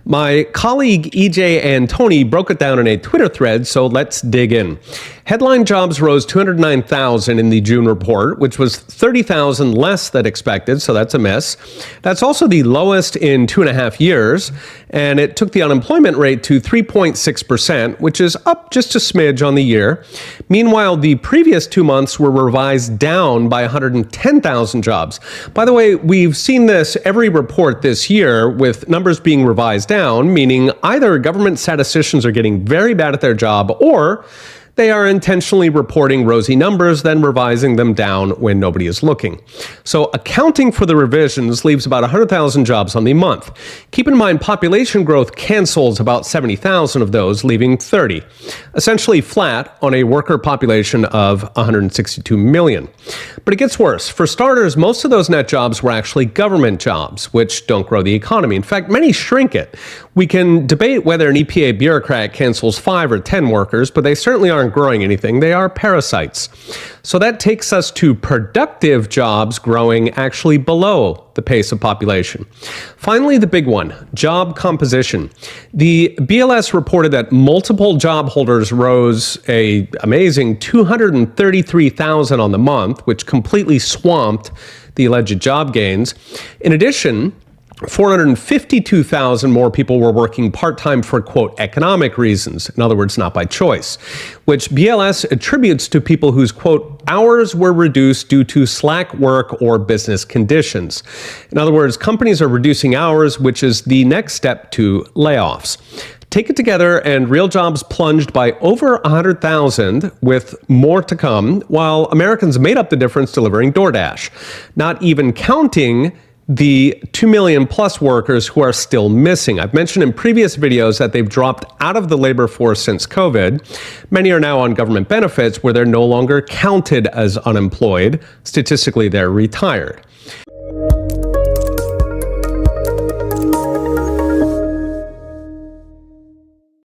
My colleague EJ and Tony broke it down in a Twitter thread, so let's dig in. Headline jobs rose 209,000 in the June report, which was 30,000 less than expected, so that's a miss. That's also the lowest in 2.5 years, and it took the unemployment rate to 3.6%, which is up just a smidge on the year. Meanwhile, the previous 2 months were revised down by 110,000 jobs. By the way, we've seen this every report this year with numbers being revised down, meaning either government statisticians are getting very bad at their job or they are intentionally reporting rosy numbers, then revising them down when nobody is looking. So accounting for the revisions leaves about 100,000 jobs on the month. Keep in mind, population growth cancels about 70,000 of those, leaving 30. Essentially flat on a worker population of 162 million. But it gets worse. For starters, most of those net jobs were actually government jobs, which don't grow the economy. In fact, many shrink it. We can debate whether an EPA bureaucrat cancels 5 or 10 workers, but they certainly aren't growing anything. They are parasites. So that takes us to productive jobs growing actually below the pace of population. Finally, the big one, job composition. The BLS reported that multiple job holders rose an amazing 233,000 on the month, which completely swamped the alleged job gains. In addition, 452,000 more people were working part-time for, quote, economic reasons, in other words, not by choice, which BLS attributes to people whose, quote, hours were reduced due to slack work or business conditions. In other words, companies are reducing hours, which is the next step to layoffs. Take it together, and real jobs plunged by over 100,000, with more to come, while Americans made up the difference delivering DoorDash, not even counting the 2 million plus workers who are still missing. I've mentioned in previous videos that they've dropped out of the labor force since COVID. Many are now on government benefits where they're no longer counted as unemployed. Statistically, they're retired.